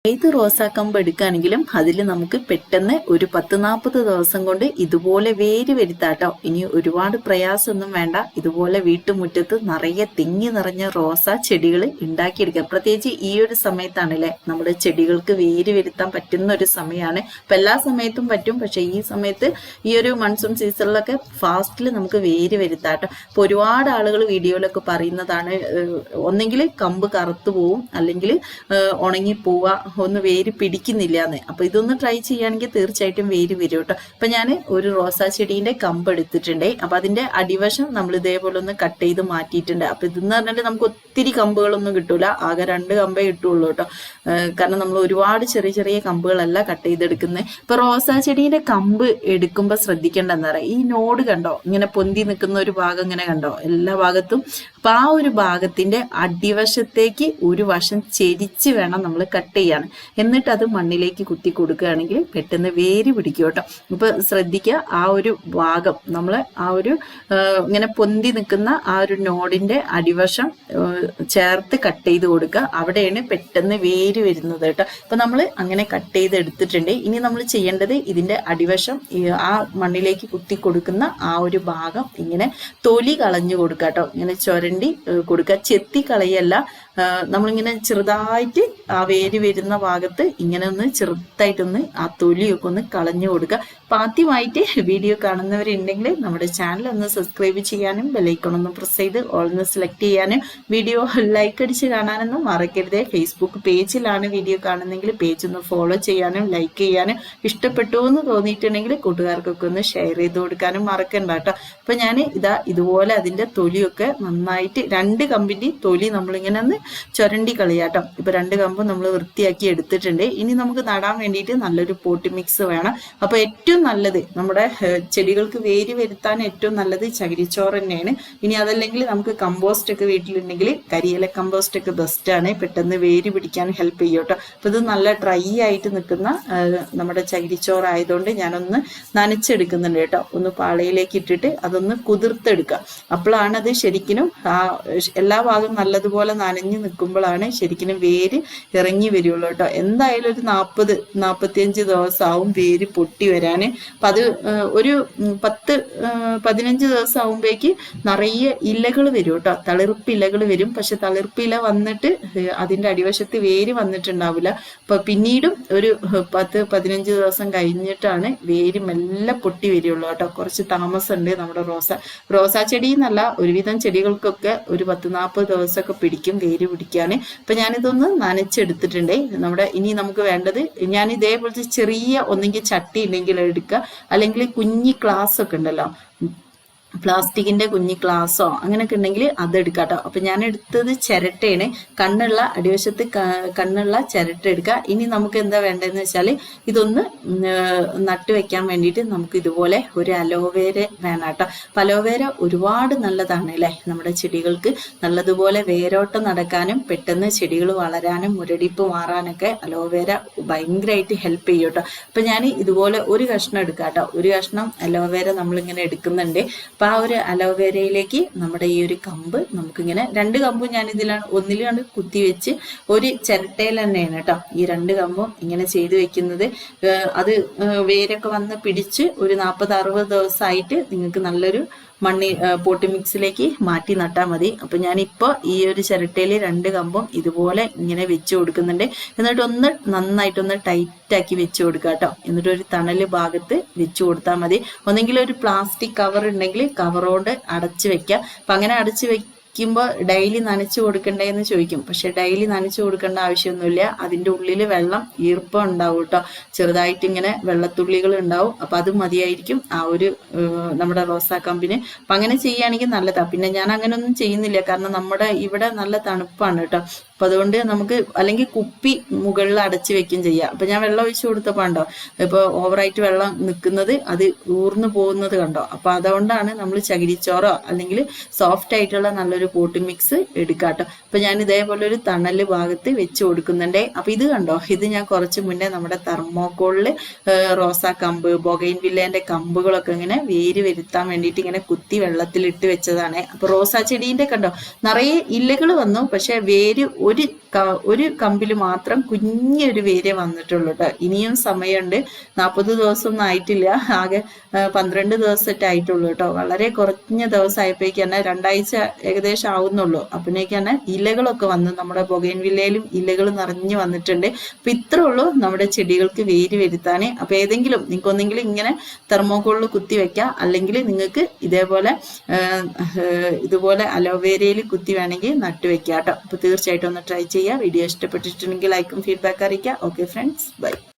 ഏത് റോസാക്കമ്പ് എടുക്കുകയാണെങ്കിലും അതിൽ നമുക്ക് പെട്ടെന്ന് ഒരു 10-40 ദിവസം കൊണ്ട് ഇതുപോലെ വേര് വരുത്താട്ടോ. ഇനി ഒരുപാട് പ്രയാസമൊന്നും വേണ്ട. ഇതുപോലെ വീട്ടുമുറ്റത്ത് നിറയെ തിങ്ങി നിറഞ്ഞ റോസാ ചെടികൾ ഉണ്ടാക്കിയെടുക്കാം. പ്രത്യേകിച്ച് ഈ ഒരു സമയത്താണല്ലേ നമ്മുടെ ചെടികൾക്ക് വേര് വരുത്താൻ പറ്റുന്ന ഒരു സമയമാണ്. ഇപ്പം എല്ലാ സമയത്തും പറ്റും, പക്ഷെ ഈ സമയത്ത് ഈ ഒരു മൺസൂൺ സീസണിലൊക്കെ ഫാസ്റ്റിൽ നമുക്ക് വേര് വരുത്താട്ടോ. ഇപ്പോൾ ഒരുപാട് ആളുകൾ വീഡിയോയിലൊക്കെ പറയുന്നതാണ്, ഒന്നെങ്കിൽ കമ്പ് കറുത്തു പോവും, അല്ലെങ്കിൽ ഉണങ്ങിപ്പോവുക, ഒന്ന് വേര് പിടിക്കുന്നില്ല എന്ന്. അപ്പൊ ഇതൊന്ന് ട്രൈ ചെയ്യുകയാണെങ്കിൽ തീർച്ചയായിട്ടും വേര് വരും കേട്ടോ. അപ്പൊ ഞാൻ ഒരു റോസാ ചെടീന്റെ കമ്പ് എടുത്തിട്ടുണ്ട്. അപ്പൊ അതിന്റെ അടിവശം നമ്മൾ ഇതേപോലെ ഒന്ന് കട്ട് ചെയ്ത് മാറ്റിയിട്ടുണ്ട്. അപ്പൊ ഇതെന്ന് പറഞ്ഞാൽ നമുക്ക് ഒത്തിരി കമ്പുകളൊന്നും കിട്ടൂല, ആകെ 2 കമ്പേ കിട്ടുള്ളൂ കേട്ടോ. കാരണം നമ്മൾ ഒരുപാട് ചെറിയ ചെറിയ കമ്പുകളല്ല കട്ട് ചെയ്തെടുക്കുന്നത്. ഇപ്പൊ റോസാ ചെടീന്റെ കമ്പ് എടുക്കുമ്പോൾ ശ്രദ്ധിക്കേണ്ടെന്ന് പറയാം, ഈ നോട് കണ്ടോ ഇങ്ങനെ പൊന്തി നിൽക്കുന്ന ഒരു ഭാഗം ഇങ്ങനെ കണ്ടോ എല്ലാ ഭാഗത്തും. അപ്പൊ ആ ഒരു ഭാഗത്തിന്റെ അടിവശത്തേക്ക് ഒരു വശം ചെരിച്ച് വേണം നമ്മൾ കട്ട് ചെയ്യാൻ. എന്നിട്ട് അത് മണ്ണിലേക്ക് കുത്തി കൊടുക്കുകയാണെങ്കിൽ പെട്ടെന്ന് വേര് പിടിക്കും കേട്ടോ. ഇപ്പൊ ശ്രദ്ധിക്കുക, ആ ഒരു ഭാഗം നമ്മൾ ആ ഒരു ഇങ്ങനെ പൊന്തി നിൽക്കുന്ന ആ ഒരു നോഡിന്റെ അടിവശം ചേർത്ത് കട്ട് ചെയ്ത് കൊടുക്കുക. അവിടെയാണ് പെട്ടെന്ന് വേര് വരുന്നത് കേട്ടോ. അപ്പൊ നമ്മൾ അങ്ങനെ കട്ട് ചെയ്ത് എടുത്തിട്ടുണ്ട്. ഇനി നമ്മൾ ചെയ്യേണ്ടത് ഇതിന്റെ അടിവശം ആ മണ്ണിലേക്ക് കുത്തി കൊടുക്കുന്ന ആ ഒരു ഭാഗം ഇങ്ങനെ തൊലി കളഞ്ഞു കൊടുക്കുക കേട്ടോ. ഇങ്ങനെ ചുരണ്ടി കൊടുക്കുക, ചെത്തി കളയല്ല. നമ്മളിങ്ങനെ ചെറുതായിട്ട് ആ വേര് വരുന്ന ഭാഗത്ത് ഇങ്ങനെ ഒന്ന് ചെറുതായിട്ടൊന്ന് ആ തൊലിയൊക്കെ ഒന്ന് കളഞ്ഞു കൊടുക്കുക. അപ്പം ആദ്യമായിട്ട് വീഡിയോ കാണുന്നവരുണ്ടെങ്കിൽ നമ്മുടെ ചാനൽ ഒന്ന് സബ്സ്ക്രൈബ് ചെയ്യാനും ബെല്ലൈക്കൺ ഒന്ന് പ്രസ് ചെയ്ത് ഓൾ ഒന്ന് സെലക്ട് ചെയ്യാനും വീഡിയോ ലൈക്ക് അടിച്ച് കാണാനൊന്നും മറക്കരുതേ. ഫേസ്ബുക്ക് പേജിലാണ് വീഡിയോ കാണുന്നെങ്കിൽ പേജ് ഒന്ന് ഫോളോ ചെയ്യാനും ലൈക്ക് ചെയ്യാനും, ഇഷ്ടപ്പെട്ടു എന്ന് തോന്നിയിട്ടുണ്ടെങ്കിൽ കൂട്ടുകാർക്കൊക്കെ ഒന്ന് ഷെയർ ചെയ്ത് കൊടുക്കാനും മറക്കണ്ട കേട്ടോ. അപ്പൊ ഞാൻ ഇതുപോലെ അതിന്റെ തൊലിയൊക്കെ നന്നായിട്ട് 2 കമ്പിന്റെ തൊലി നമ്മളിങ്ങനെ ഒന്ന് ചുരണ്ടി കളിയാട്ടോ. ഇപ്പൊ 2 കമ്പ് നമ്മൾ വൃത്തിയാക്കി എടുത്തിട്ടുണ്ട്. ഇനി നമുക്ക് നടാൻ വേണ്ടിയിട്ട് നല്ലൊരു പോട്ടി മിക്സ് വേണം. അപ്പൊ ഏറ്റവും നല്ലത് നമ്മുടെ ചെടികൾക്ക് വേര് വരുത്താൻ ഏറ്റവും നല്ലത് ചകിരിച്ചോറ് തന്നെയാണ്. ഇനി അതല്ലെങ്കിൽ നമുക്ക് കമ്പോസ്റ്റ് ഒക്കെ വീട്ടിലുണ്ടെങ്കിൽ കരിയില കമ്പോസ്റ്റ് ഒക്കെ ബെസ്റ്റ് ആണ്, പെട്ടെന്ന് വേര് പിടിക്കാൻ ഹെൽപ്പ് ചെയ്യും കേട്ടോ. അപ്പൊ ഇത് നല്ല ഡ്രൈ ആയിട്ട് നിൽക്കുന്ന നമ്മുടെ ചകിരിച്ചോറ് ആയതുകൊണ്ട് ഞാനൊന്ന് നനച്ചെടുക്കുന്നുണ്ട് കേട്ടോ. ഒന്ന് പാളയിലേക്ക് ഇട്ടിട്ട് അതൊന്ന് കുതിർത്തെടുക്കുക. അപ്പോഴാണ് അത് ശരിക്കും എല്ലാ ഭാഗവും നല്ലതുപോലെ നനഞ്ഞു നിൽക്കുമ്പോഴാണ് ശരിക്കും വേര് ഇറങ്ങി വരുള്ളൂ കേട്ടോ. എന്തായാലും ഒരു 40-45 ദിവസമാവും വേര് പൊട്ടി വരാന്. അപ്പൊ അത് ഒരു 10-15 ദിവസം ആവുമ്പോഴേക്ക് നിറയെ ഇലകൾ വരും കേട്ടോ, തളിർപ്പ് ഇലകൾ വരും. പക്ഷെ തളിർപ്പ് ഇല വന്നിട്ട് അതിന്റെ അടിവശത്ത് വേര് വന്നിട്ടുണ്ടാവില്ല. അപ്പൊ പിന്നീടും ഒരു 10-15 ദിവസം കഴിഞ്ഞിട്ടാണ് വേര് മെല്ലെ പൊട്ടി വരികയുള്ളൂ കേട്ടോ. കുറച്ച് താമസമുണ്ട് നമ്മുടെ റോസാ ചെടി എന്നല്ല, ഒരുവിധം ചെടികൾക്കൊക്കെ ഒരു 10-40 ദിവസമൊക്കെ പിടിക്കും വേര് പിടിക്കാന്. അപ്പൊ ഞാനിതൊന്ന് നനച്ചെടുത്തിട്ടുണ്ട്. ഇനി നമുക്ക് വേണ്ടത്, ഞാൻ ഇതേപോലത്തെ ചെറിയ ഒന്നെങ്കിൽ ചട്ടി ഉണ്ടെങ്കിൽ എടുക്കുക, അല്ലെങ്കിൽ കുഞ്ഞി ഗ്ലാസ് ഒക്കെ ഉണ്ടല്ലോ, പ്ലാസ്റ്റിക്കിന്റെ കുഞ്ഞി ഗ്ലാസ്സോ അങ്ങനെയൊക്കെ ഉണ്ടെങ്കിൽ അതെടുക്കാം കേട്ടോ. അപ്പൊ ഞാൻ എടുത്തത് ചിരട്ടയാണ്, കണ്ണുള്ള അടിവശത്ത് കണ്ണുള്ള ചിരട്ട എടുക്കുക. ഇനി നമുക്ക് എന്താ വേണ്ടതെന്ന് വെച്ചാൽ ഇതൊന്ന് നട്ടു വെക്കാൻ വേണ്ടിയിട്ട് നമുക്ക് ഇതുപോലെ ഒരു അലോവേര വേണം കേട്ടോ. അപ്പൊ അലോവേര ഒരുപാട് നല്ലതാണ് അല്ലേ, നമ്മുടെ ചെടികൾക്ക് നല്ലതുപോലെ വേരോട്ടം നടക്കാനും പെട്ടെന്ന് ചെടികൾ വളരാനും മുരടിപ്പ് മാറാനൊക്കെ അലോവേര ഭയങ്കരമായിട്ട് ഹെൽപ്പ് ചെയ്യും കേട്ടോ. അപ്പൊ ഞാൻ ഇതുപോലെ ഒരു കഷ്ണം എടുക്കാം കേട്ടോ. ഒരു കഷ്ണം അലോവേര നമ്മളിങ്ങനെ എടുക്കുന്നുണ്ട്. അപ്പൊ ആ ഒരു അലോവേരയിലേക്ക് നമ്മുടെ ഈ ഒരു കമ്പ് നമുക്കിങ്ങനെ 2 കമ്പും ഞാൻ ഒന്നിലാണ് കുത്തി വെച്ച് ഒരു ചിരട്ടയിൽ തന്നെയാണ് കേട്ടോ ഈ 2 കമ്പും ഇങ്ങനെ ചെയ്ത് വെക്കുന്നത്. അത് വേരൊക്കെ വന്ന് പിടിച്ച് ഒരു 40-60 ദിവസമായിട്ട് നിങ്ങൾക്ക് നല്ലൊരു പോട്ടി മിക്സിലേക്ക് മാറ്റി നട്ടാൽ മതി. അപ്പൊ ഞാനിപ്പോ ഈ ഒരു ചിരട്ടയിൽ 2 കമ്പും ഇതുപോലെ ഇങ്ങനെ വെച്ച് കൊടുക്കുന്നുണ്ട്. എന്നിട്ട് ഒന്ന് നന്നായിട്ടൊന്ന് ടൈറ്റാക്കി വെച്ച് കൊടുക്കുക കേട്ടോ. എന്നിട്ട് ഒരു തണല് ഭാഗത്ത് വെച്ച് കൊടുത്താൽ മതി. ഒന്നെങ്കിൽ ഒരു പ്ലാസ്റ്റിക് കവർ ഉണ്ടെങ്കിൽ കവറോട് അടച്ചു വെക്കുക. അപ്പൊ അങ്ങനെ അടച്ചു വെക്കുമ്പോൾ ഡെയിലി നനച്ചു കൊടുക്കണ്ടേ എന്ന് ചോദിക്കും. പക്ഷെ ഡെയിലി നനച്ചു കൊടുക്കേണ്ട ആവശ്യമൊന്നുമില്ല. അതിൻ്റെ ഉള്ളിൽ വെള്ളം ഈർപ്പം ഉണ്ടാവും കേട്ടോ, ചെറുതായിട്ട് ഇങ്ങനെ വെള്ളത്തുള്ളികൾ ഉണ്ടാവും. അപ്പൊ അത് മതിയായിരിക്കും ആ ഒരു നമ്മുടെ റോസാ കമ്പിന്. അപ്പൊ അങ്ങനെ ചെയ്യുകയാണെങ്കിൽ നല്ലതാണ്. പിന്നെ ഞാൻ അങ്ങനെ ഒന്നും ചെയ്യുന്നില്ല, കാരണം നമ്മുടെ ഇവിടെ നല്ല തണുപ്പാണ് കേട്ടോ. അപ്പൊ അതുകൊണ്ട് നമുക്ക് അല്ലെങ്കിൽ കുപ്പി മുകളിൽ അടച്ചു വെക്കുകയും ചെയ്യാം. അപ്പൊ ഞാൻ വെള്ളം ഒഴിച്ചു കൊടുത്തപ്പോ കണ്ടോ, ഇപ്പൊ ഓവറായിട്ട് വെള്ളം നിൽക്കുന്നത് അത് ഊർന്നു പോകുന്നത് കണ്ടോ. അപ്പൊ അതുകൊണ്ടാണ് നമ്മൾ ചകിരിച്ചോറോ അല്ലെങ്കിൽ സോഫ്റ്റ് ആയിട്ടുള്ള നല്ലൊരു പോട്ടി മിക്സ് എടുക്കാട്ടോ. അപ്പൊ അപ്പൊ ഞാൻ ഇതേപോലെ ഒരു തണല് ഭാഗത്ത് വെച്ച് കൊടുക്കുന്നുണ്ട്. അപ്പൊ ഇത് കണ്ടോ, ഇത് ഞാൻ കുറച്ച് മുന്നേ നമ്മുടെ തെർമോക്കോളില് റോസാ കമ്പ്, ബൊഗൈൻ വില്ലേന്റെ കമ്പുകളൊക്കെ ഇങ്ങനെ വേര് വരുത്താൻ വേണ്ടിയിട്ട് ഇങ്ങനെ കുത്തി വെള്ളത്തിലിട്ട് വെച്ചതാണ്. അപ്പൊ റോസാ ചെടീന്റെ കണ്ടോ നിറയെ ഇലകൾ വന്നു, പക്ഷെ വേര് ഒരു കമ്പിൽ മാത്രം കുഞ്ഞൊരു വേരെ വന്നിട്ടുള്ളൂ കേട്ടോ. ഇനിയും സമയമുണ്ട്, 40 ദിവസമൊന്നും ആയിട്ടില്ല, ആകെ 12 ദിവസമൊക്കെ ആയിട്ടുള്ളൂ കേട്ടോ. വളരെ കുറഞ്ഞ ദിവസമായപ്പോഴേക്ക് തന്നെ 2 ആഴ്ച ഏകദേശം ആവുന്നുള്ളൂ. അപ്പോഴേക്ക് തന്നെ ഇലകളൊക്കെ വന്ന് നമ്മുടെ ബൊഗൈൻ വില്ലയിലും ഇലകൾ നിറഞ്ഞു വന്നിട്ടുണ്ട്. അപ്പൊ ഇത്രേ ഉള്ളൂ നമ്മുടെ ചെടികൾക്ക് വേര് വരുത്താന്. അപ്പൊ ഏതെങ്കിലും നിങ്ങൾക്ക് ഒന്നെങ്കിലും ഇങ്ങനെ തെർമോക്കോളിൽ കുത്തി വെക്കാം, അല്ലെങ്കിൽ നിങ്ങൾക്ക് ഇതുപോലെ അലോവേരയിൽ കുത്തി വേണമെങ്കിൽ നട്ടു വെക്കാം കേട്ടോ. അപ്പൊ തീർച്ചയായിട്ടും ഒന്ന് ട്രൈ ചെയ്യുക. വീഡിയോ ഇഷ്ടപ്പെട്ടിട്ടുണ്ടെങ്കിൽ ലൈക്കും ഫീഡ്ബാക്ക് അറിയിക്കുക. Okay friends, by.